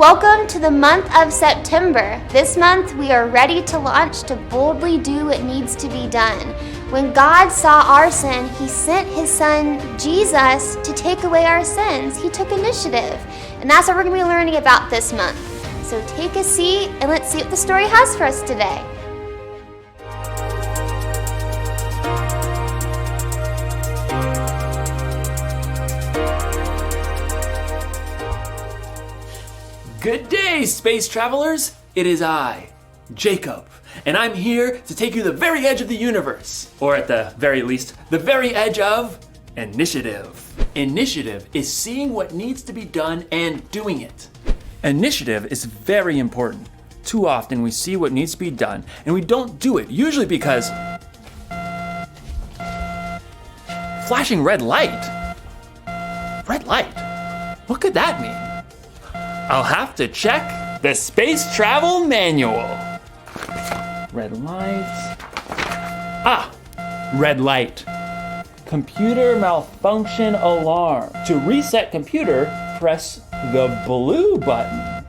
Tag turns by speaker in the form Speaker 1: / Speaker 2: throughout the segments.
Speaker 1: Welcome to the month of September. This month we are ready to launch to boldly do what needs to be done. When God saw our sin, He sent His Son, Jesus, to take away our sins. He took initiative. And that's what we're going to be learning about this month. So take a seat and let's see what the story has for us today.
Speaker 2: Good day, space travelers! It is I, Jacob, and I'm here to take you to the very edge of the universe, or at the very least, the very edge of initiative. Initiative is seeing what needs to be done and doing it. Initiative is very important. Too often we see what needs to be done and we don't do it, usually because flashing red light. Red light? What could that mean? I'll have to check the space travel manual. Red light. Red light. Computer malfunction alarm. To reset computer, press the blue button.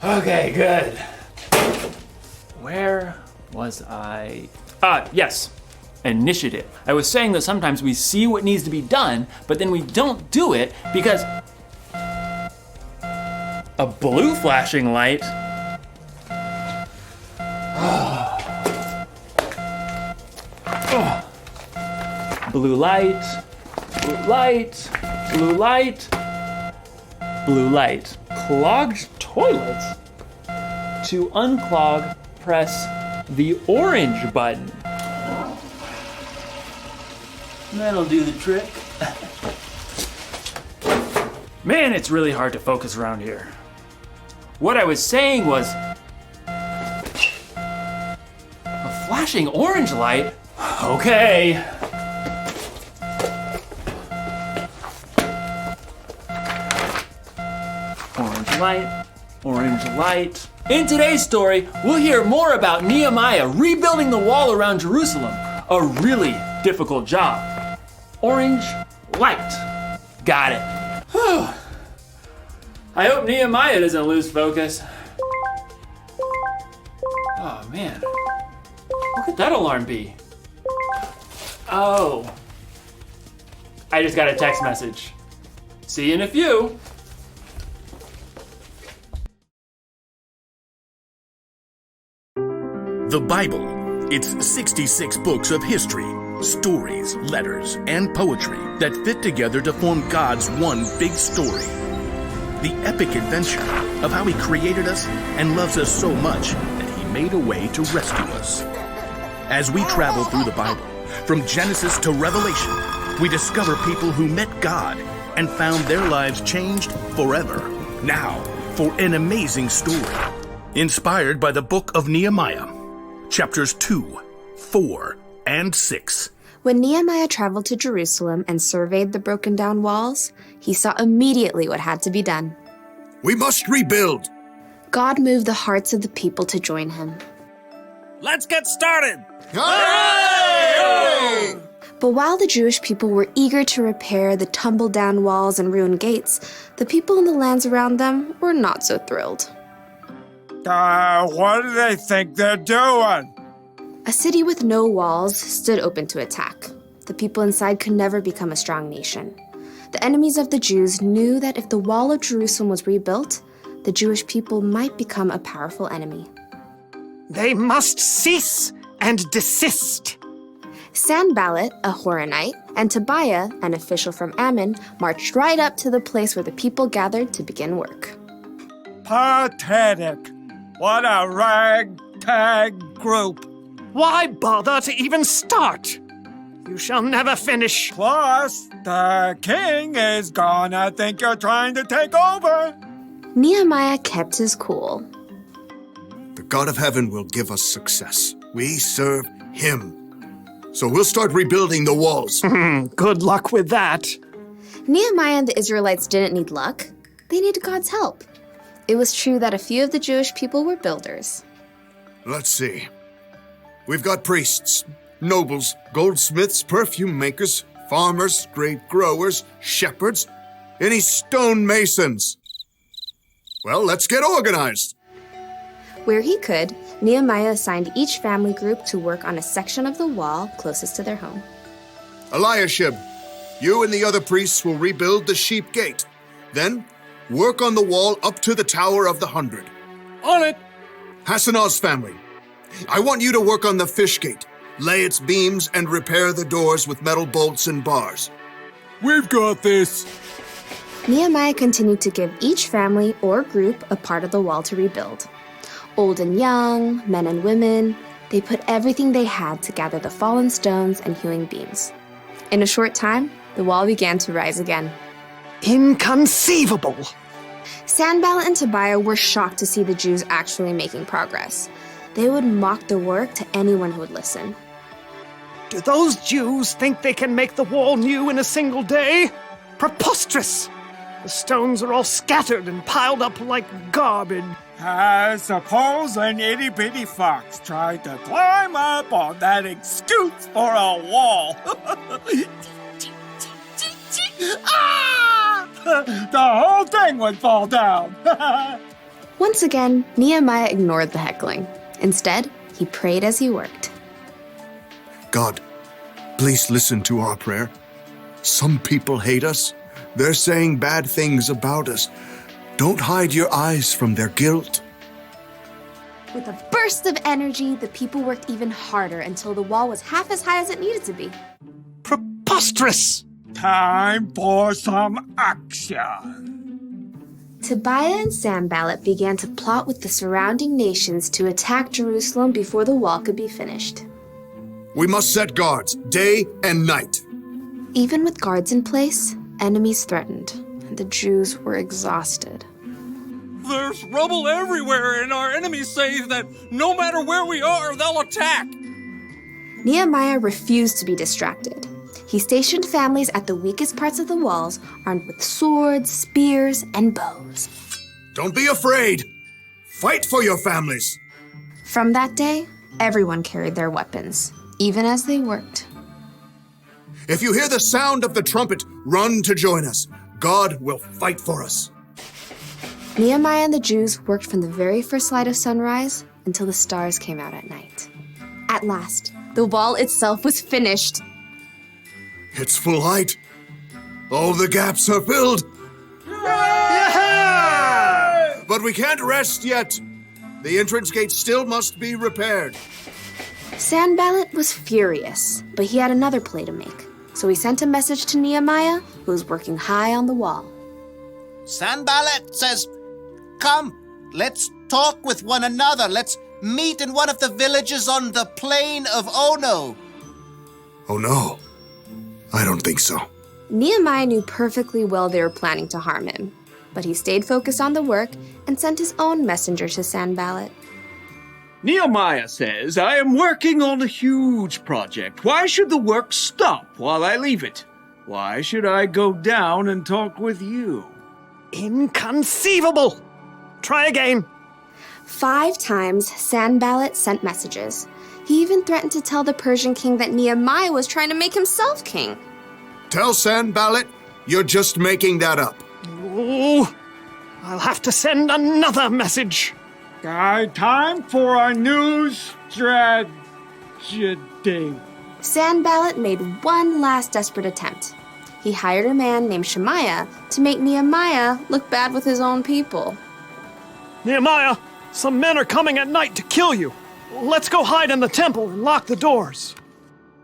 Speaker 2: Okay, good. Where was I? Yes. Initiative. I was saying that sometimes we see what needs to be done, but then we don't do it because a blue flashing light. Blue light, blue light, blue light, blue light. Clogged toilets. To unclog, press the orange button. That'll do the trick. Man, it's really hard to focus around here. What I was saying was, a flashing orange light? Okay. Orange light, orange light. In today's story, we'll hear more about Nehemiah rebuilding the wall around Jerusalem. A really difficult job. Orange light. Got it. Whew. I hope Nehemiah doesn't lose focus. Oh man, what could that alarm be? Oh, I just got a text message. See you in a few.
Speaker 3: The Bible. It's 66 books of history, stories, letters, and poetry that fit together to form God's one big story. The epic adventure of how He created us and loves us so much that He made a way to rescue us. As we travel through the Bible, from Genesis to Revelation, we discover people who met God and found their lives changed forever. Now, for an amazing story, inspired by the book of Nehemiah, chapters 2, 4, and 6.
Speaker 4: When Nehemiah traveled to Jerusalem and surveyed the broken down walls, he saw immediately what had to be done.
Speaker 5: We must rebuild.
Speaker 4: God moved the hearts of the people to join him.
Speaker 6: Let's get started!
Speaker 5: Hooray!
Speaker 4: But while the Jewish people were eager to repair the tumbled down walls and ruined gates, the people in the lands around them were not so thrilled.
Speaker 6: What do they think they're doing?
Speaker 4: A city with no walls stood open to attack. The people inside could never become a strong nation. The enemies of the Jews knew that if the wall of Jerusalem was rebuilt, the Jewish people might become a powerful enemy.
Speaker 6: They must cease and desist.
Speaker 4: Sanballat, a Horonite, and Tobiah, an official from Ammon, marched right up to the place where the people gathered to begin work.
Speaker 6: Pathetic. What a ragtag group. Why bother to even start? You shall never finish. Plus, the king is gonna think you're trying to take over.
Speaker 4: Nehemiah kept his cool.
Speaker 5: The God of heaven will give us success. We serve Him. So we'll start rebuilding the walls.
Speaker 6: Good luck with that.
Speaker 4: Nehemiah and the Israelites didn't need luck. They needed God's help. It was true that a few of the Jewish people were builders.
Speaker 5: Let's see. We've got priests, nobles, goldsmiths, perfume makers, farmers, grape growers, shepherds, any stonemasons. Well, let's get organized.
Speaker 4: Where he could, Nehemiah assigned each family group to work on a section of the wall closest to their home.
Speaker 5: Eliashib, you and the other priests will rebuild the sheep gate. Then, work on the wall up to the Tower of the 100.
Speaker 6: On it!
Speaker 5: Hassanah's family, I want you to work on the fish gate, lay its beams, and repair the doors with metal bolts and bars.
Speaker 6: We've got this!
Speaker 4: Nehemiah continued to give each family or group a part of the wall to rebuild. Old and young, men and women, they put everything they had to gather the fallen stones and hewing beams. In a short time, the wall began to rise again.
Speaker 6: Inconceivable!
Speaker 4: Sanballat and Tobiah were shocked to see the Jews actually making progress. They would mock the work to anyone who would listen.
Speaker 6: Do those Jews think they can make the wall new in a single day? Preposterous! The stones are all scattered and piled up like garbage.
Speaker 7: I suppose an itty-bitty fox tried to climb up on that excuse for a wall. Ah! The whole thing would fall down.
Speaker 4: Once again, Nehemiah ignored the heckling. Instead, he prayed as he worked.
Speaker 5: God, please listen to our prayer. Some people hate us. They're saying bad things about us. Don't hide your eyes from their guilt.
Speaker 4: With a burst of energy, the people worked even harder until the wall was half as high as it needed to be.
Speaker 6: Preposterous!
Speaker 7: Time for some action.
Speaker 4: Tobiah and Sanballat began to plot with the surrounding nations to attack Jerusalem before the wall could be finished.
Speaker 5: We must set guards, day and night.
Speaker 4: Even with guards in place, enemies threatened, and the Jews were exhausted.
Speaker 8: There's rubble everywhere, and our enemies say that no matter where we are, they'll attack.
Speaker 4: Nehemiah refused to be distracted. He stationed families at the weakest parts of the walls, armed with swords, spears, and bows.
Speaker 5: Don't be afraid. Fight for your families.
Speaker 4: From that day, everyone carried their weapons, even as they worked.
Speaker 5: If you hear the sound of the trumpet, run to join us. God will fight for us.
Speaker 4: Nehemiah and the Jews worked from the very first light of sunrise until the stars came out at night. At last, the wall itself was finished.
Speaker 5: It's full height. All the gaps are filled.
Speaker 6: Yeah!
Speaker 5: But we can't rest yet. The entrance gate still must be repaired.
Speaker 4: Sanballat was furious, but he had another play to make. So he sent a message to Nehemiah, who was working high on the wall.
Speaker 9: Sanballat says, "Come, let's talk with one another. Let's meet in one of the villages on the plain of Ono."
Speaker 5: Oh no, I don't think so.
Speaker 4: Nehemiah knew perfectly well they were planning to harm him, but he stayed focused on the work and sent his own messenger to Sanballat.
Speaker 7: Nehemiah says, I am working on a huge project. Why should the work stop while I leave it? Why should I go down and talk with you?
Speaker 6: Inconceivable! Try again.
Speaker 4: 5 times, Sanballat sent messages. He even threatened to tell the Persian king that Nehemiah was trying to make himself king.
Speaker 5: Tell Sanballat you're just making that up.
Speaker 6: Oh, I'll have to send another message.
Speaker 7: Time for a new strategy.
Speaker 4: Sanballat made one last desperate attempt. He hired a man named Shemaiah to make Nehemiah look bad with his own people.
Speaker 6: Nehemiah, some men are coming at night to kill you. Let's go hide in the temple and lock the doors.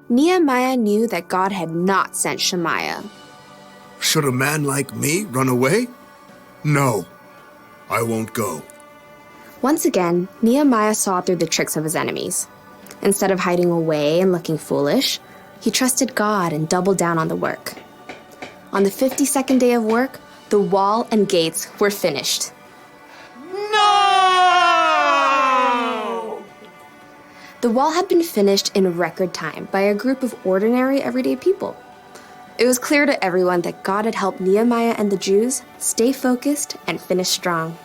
Speaker 4: Nehemiah knew that God had not sent Shemaiah.
Speaker 5: Should a man like me run away? No, I won't go.
Speaker 4: Once again, Nehemiah saw through the tricks of his enemies. Instead of hiding away and looking foolish, he trusted God and doubled down on the work. On the 52nd day of work, the wall and gates were finished.
Speaker 6: No!
Speaker 4: The wall had been finished in record time by a group of ordinary, everyday people. It was clear to everyone that God had helped Nehemiah and the Jews stay focused and finish strong.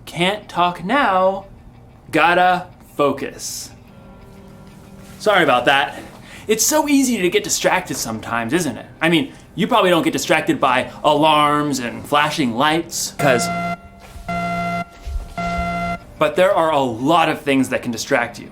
Speaker 2: Can't talk now. Gotta focus. Sorry about that. It's so easy to get distracted sometimes, isn't it? I mean, you probably don't get distracted by alarms and flashing lights, but there are a lot of things that can distract you.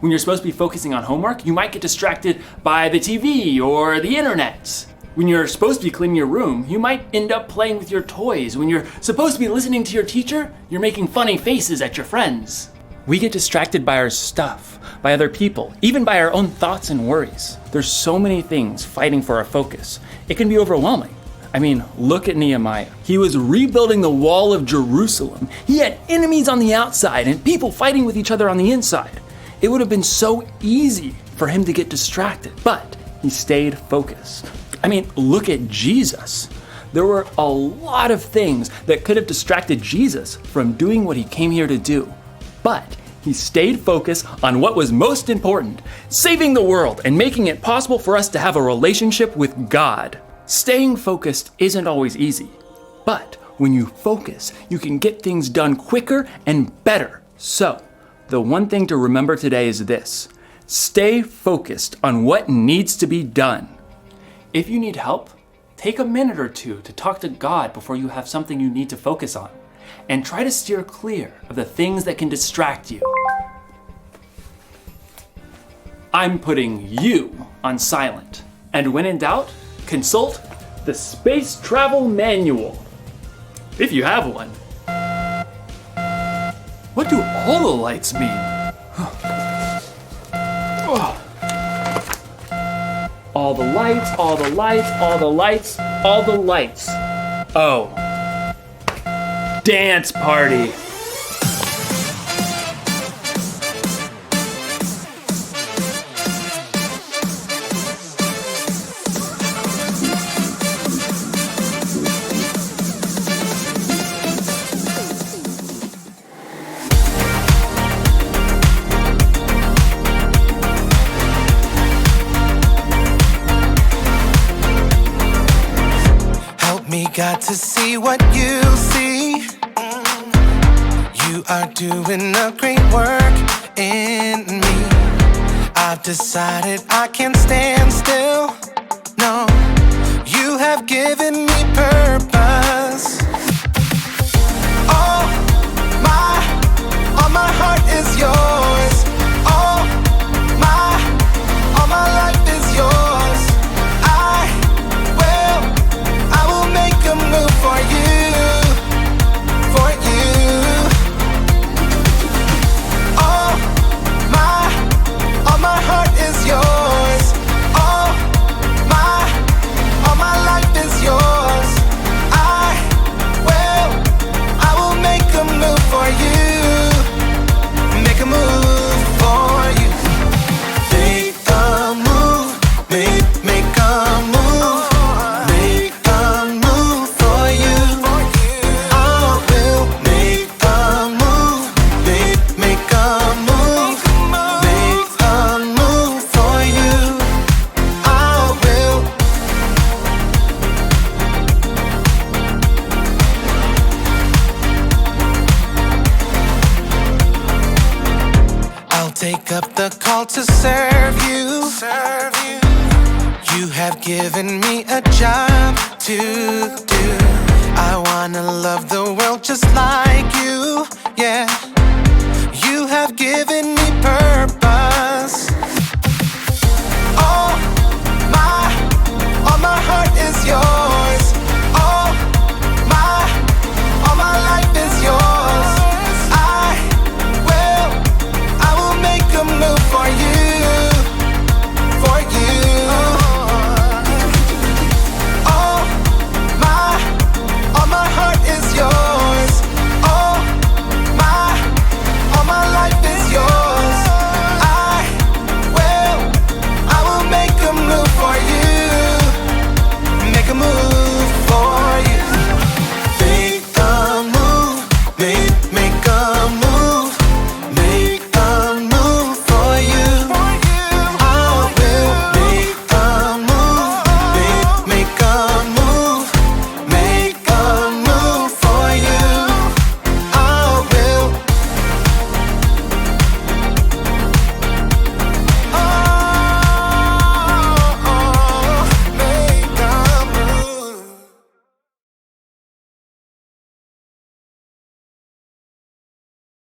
Speaker 2: When you're supposed to be focusing on homework, you might get distracted by the TV or the internet. When you're supposed to be cleaning your room, you might end up playing with your toys. When you're supposed to be listening to your teacher, you're making funny faces at your friends. We get distracted by our stuff, by other people, even by our own thoughts and worries. There's so many things fighting for our focus. It can be overwhelming. I mean, look at Nehemiah. He was rebuilding the wall of Jerusalem. He had enemies on the outside and people fighting with each other on the inside. It would have been so easy for him to get distracted, but he stayed focused. I mean, look at Jesus. There were a lot of things that could have distracted Jesus from doing what he came here to do. But he stayed focused on what was most important, saving the world and making it possible for us to have a relationship with God. Staying focused isn't always easy, but when you focus, you can get things done quicker and better. So, the one thing to remember today is this: stay focused on what needs to be done. If you need help, take a minute or two to talk to God before you have something you need to focus on, and try to steer clear of the things that can distract you. I'm putting you on silent, and when in doubt, consult the Space Travel Manual, if you have one. What do all the lights mean? All the lights, all the lights, all the lights, all the lights. Oh. Dance party.
Speaker 10: Got to see what you see. You are doing a great work in me. I've decided I can't stand still. No, you have given me purpose. All my heart is yours. All my life is yours. I will make a move for you, for you. All my heart is yours. All my life is yours. I will make a move for you. Make a move for you. Make a move, make a move. Take up the call to serve you. You have given me a job to do. I wanna love the world just like you. Yeah, you have given